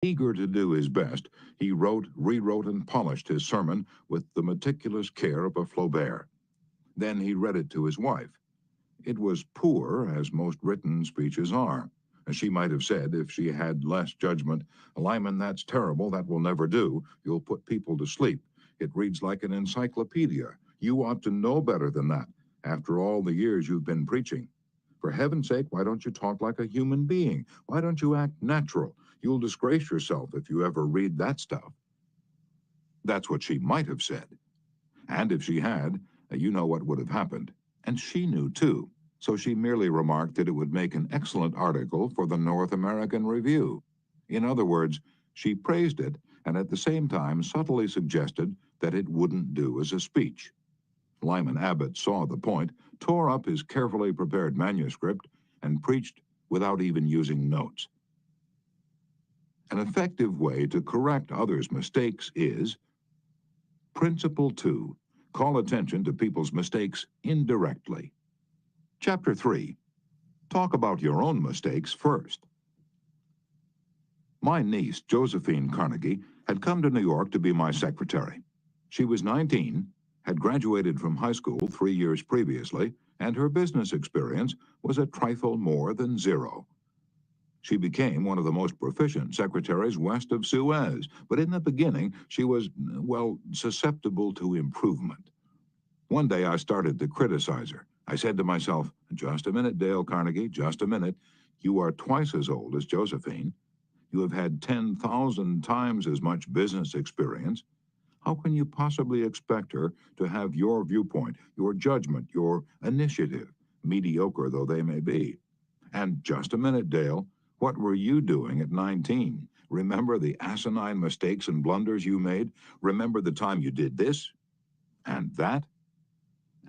Eager to do his best, he wrote, rewrote, and polished his sermon with the meticulous care of a Flaubert. Then he read it to his wife. It was poor, as most written speeches are. As she might have said, if she had less judgment, Lyman, that's terrible, that will never do. You'll put people to sleep. It reads like an encyclopedia. You ought to know better than that, after all the years you've been preaching. For heaven's sake, why don't you talk like a human being? Why don't you act natural? You'll disgrace yourself if you ever read that stuff. That's what she might have said. And if she had, you know what would have happened. And she knew too. So she merely remarked that it would make an excellent article for the North American Review. In other words, she praised it and at the same time subtly suggested that it wouldn't do as a speech. Lyman Abbott saw the point, tore up his carefully prepared manuscript, and preached without even using notes. An effective way to correct others' mistakes is Principle 2. Call attention to people's mistakes indirectly. Chapter 3. Talk about your own mistakes first. My niece, Josephine Carnegie, had come to New York to be my secretary. She was 19, had graduated from high school 3 years previously, and her business experience was a trifle more than zero. She became one of the most proficient secretaries west of Suez, but in the beginning she was, well, susceptible to improvement. One day I started to criticize her. I said to myself, just a minute, Dale Carnegie, just a minute. You are twice as old as Josephine. You have had 10,000 times as much business experience. How can you possibly expect her to have your viewpoint, your judgment, your initiative, mediocre though they may be? And just a minute, Dale, what were you doing at 19? Remember the asinine mistakes and blunders you made? Remember the time you did this and that?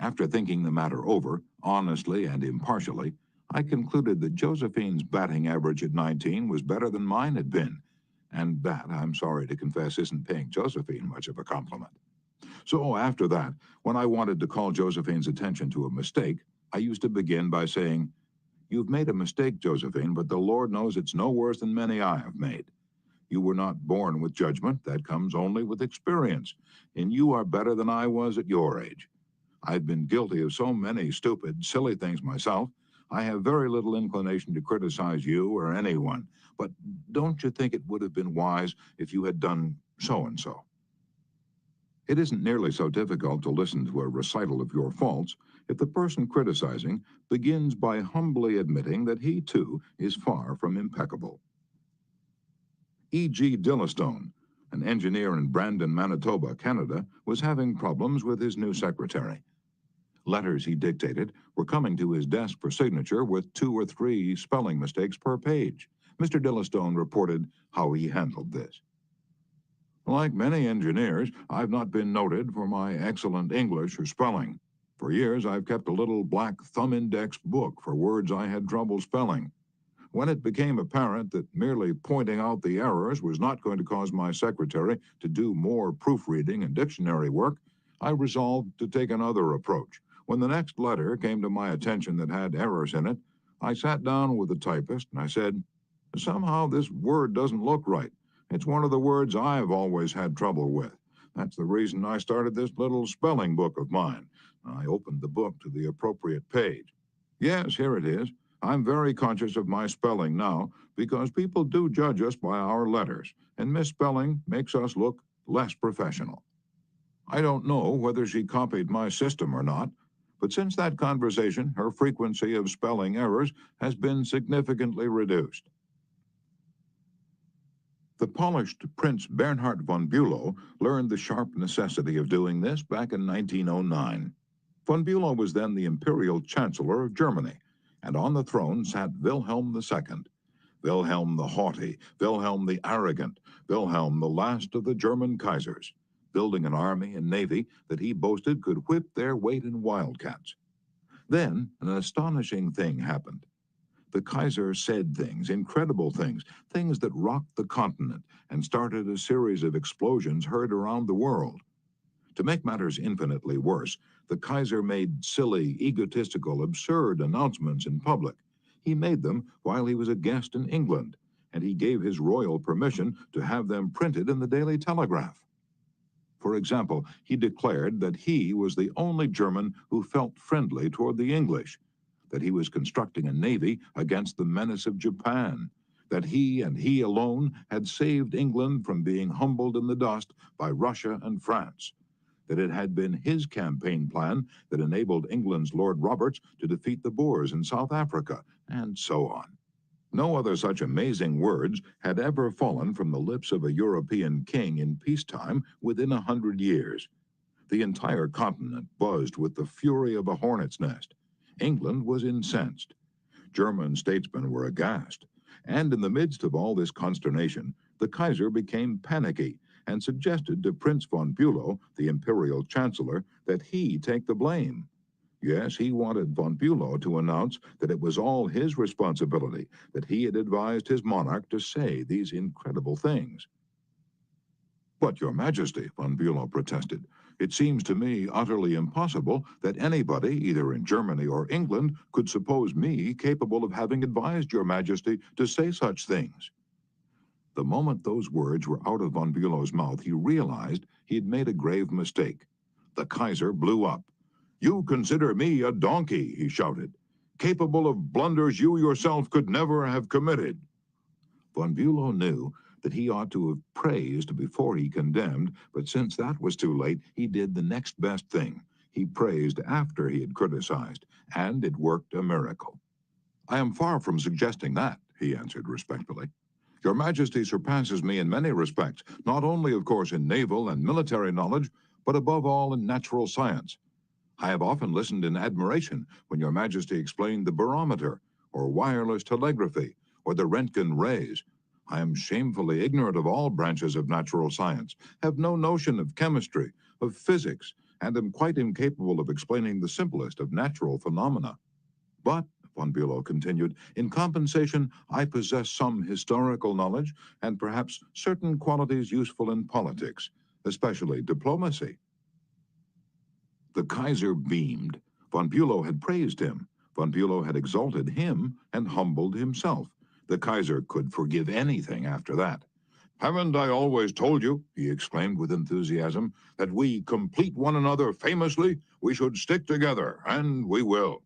After thinking the matter over, honestly and impartially, I concluded that Josephine's batting average at 19 was better than mine had been, and that, I'm sorry to confess, isn't paying Josephine much of a compliment. So after that, when I wanted to call Josephine's attention to a mistake, I used to begin by saying, "You've made a mistake, Josephine, but the Lord knows it's no worse than many I have made. You were not born with judgment, that comes only with experience, and you are better than I was at your age. I've been guilty of so many stupid, silly things myself. I have very little inclination to criticize you or anyone, but don't you think it would have been wise if you had done so-and-so?" It isn't nearly so difficult to listen to a recital of your faults if the person criticizing begins by humbly admitting that he, too, is far from impeccable. E.G. Dillistone, an engineer in Brandon, Manitoba, Canada, was having problems with his new secretary. Letters he dictated were coming to his desk for signature with 2 or 3 spelling mistakes per page. Mr. Dillistone reported how he handled this. "Like many engineers, I've not been noted for my excellent English or spelling. For years, I've kept a little black thumb index book for words I had trouble spelling. When it became apparent that merely pointing out the errors was not going to cause my secretary to do more proofreading and dictionary work, I resolved to take another approach. When the next letter came to my attention that had errors in it, I sat down with the typist and I said, 'Somehow this word doesn't look right. It's one of the words I've always had trouble with. That's the reason I started this little spelling book of mine.' I opened the book to the appropriate page. Yes, here it is. I'm very conscious of my spelling now because people do judge us by our letters, and misspelling makes us look less professional." I don't know whether she copied my system or not, but since that conversation, her frequency of spelling errors has been significantly reduced. The polished Prince Bernhard von Bülow learned the sharp necessity of doing this back in 1909. Von Bülow was then the imperial chancellor of Germany, and on the throne sat Wilhelm II. Wilhelm the haughty, Wilhelm the arrogant, Wilhelm the last of the German Kaisers, building an army and navy that he boasted could whip their weight in wildcats. Then an astonishing thing happened. The Kaiser said things, incredible things, things that rocked the continent and started a series of explosions heard around the world. To make matters infinitely worse, the Kaiser made silly, egotistical, absurd announcements in public. He made them while he was a guest in England, and he gave his royal permission to have them printed in the Daily Telegraph. For example, he declared that he was the only German who felt friendly toward the English, that he was constructing a navy against the menace of Japan, that he and he alone had saved England from being humbled in the dust by Russia and France, that it had been his campaign plan that enabled England's Lord Roberts to defeat the Boers in South Africa, and so on. No other such amazing words had ever fallen from the lips of a European king in peacetime within 100 years. The entire continent buzzed with the fury of a hornet's nest. England was incensed. German statesmen were aghast. And in the midst of all this consternation, the Kaiser became panicky and suggested to Prince von Bülow, the imperial chancellor, that he take the blame. Yes, he wanted von Bülow to announce that it was all his responsibility, that he had advised his monarch to say these incredible things. "But, Your Majesty," von Bülow protested, "it seems to me utterly impossible that anybody, either in Germany or England, could suppose me capable of having advised Your Majesty to say such things." The moment those words were out of von Bülow's mouth, he realized he had made a grave mistake. The Kaiser blew up. "You consider me a donkey," he shouted, "capable of blunders you yourself could never have committed." Von Bülow knew that he ought to have praised before he condemned, but since that was too late, he did the next best thing. He praised after he had criticized, and it worked a miracle. "I am far from suggesting that," he answered respectfully. "Your Majesty surpasses me in many respects, not only, of course, in naval and military knowledge, but above all in natural science. I have often listened in admiration when Your Majesty explained the barometer, or wireless telegraphy, or the Röntgen rays. I am shamefully ignorant of all branches of natural science, have no notion of chemistry, of physics, and am quite incapable of explaining the simplest of natural phenomena. But," von Bülow continued, "in compensation, I possess some historical knowledge and perhaps certain qualities useful in politics, especially diplomacy." The Kaiser beamed. Von Bülow had praised him. Von Bülow had exalted him and humbled himself. The Kaiser could forgive anything after that. "Haven't I always told you," he exclaimed with enthusiasm, "that we complete one another famously? We should stick together, and we will."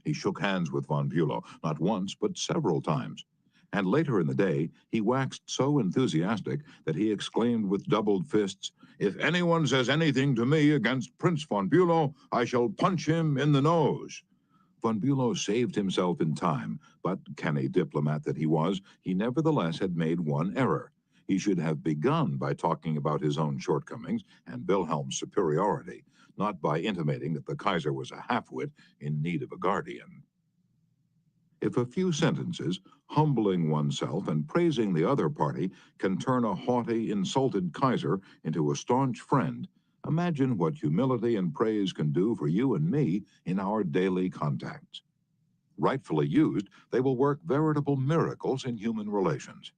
He shook hands with von Bülow, not once, but several times. And later in the day, he waxed so enthusiastic that he exclaimed with doubled fists, "If anyone says anything to me against Prince von Bülow, I shall punch him in the nose." Von Bülow saved himself in time, but, canny diplomat that he was, he nevertheless had made one error. He should have begun by talking about his own shortcomings and Wilhelm's superiority, not by intimating that the Kaiser was a half-wit in need of a guardian. If a few sentences, humbling oneself and praising the other party, can turn a haughty, insulted Kaiser into a staunch friend, imagine what humility and praise can do for you and me in our daily contacts. Rightfully used, they will work veritable miracles in human relations.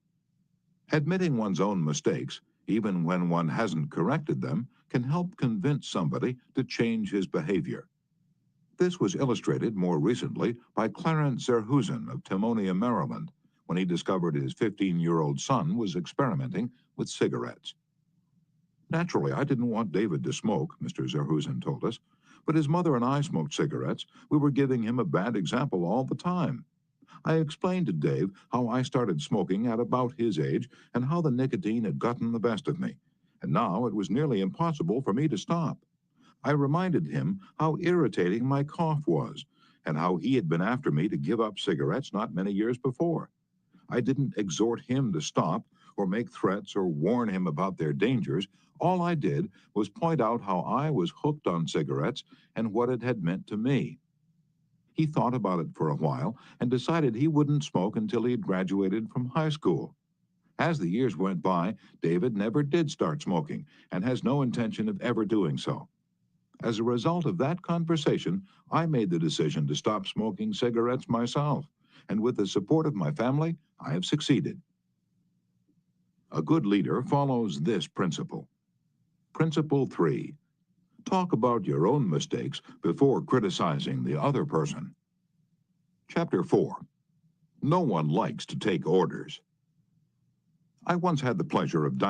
Admitting one's own mistakes, even when one hasn't corrected them, can help convince somebody to change his behavior. This was illustrated more recently by Clarence Zerhusen of Timonia, Maryland, when he discovered his 15-year-old son was experimenting with cigarettes. "Naturally, I didn't want David to smoke," Mr. Zerhusen told us, "but his mother and I smoked cigarettes. We were giving him a bad example all the time. I explained to Dave how I started smoking at about his age and how the nicotine had gotten the best of me, and now it was nearly impossible for me to stop. I reminded him how irritating my cough was, and how he had been after me to give up cigarettes not many years before. I didn't exhort him to stop, or make threats, or warn him about their dangers. All I did was point out how I was hooked on cigarettes and what it had meant to me. He thought about it for a while and decided he wouldn't smoke until he had graduated from high school. As the years went by, David never did start smoking and has no intention of ever doing so. As a result of that conversation, I made the decision to stop smoking cigarettes myself, and with the support of my family, I have succeeded." A good leader follows this principle. Principle 3. Talk about your own mistakes before criticizing the other person. Chapter 4. No one likes to take orders. I once had the pleasure of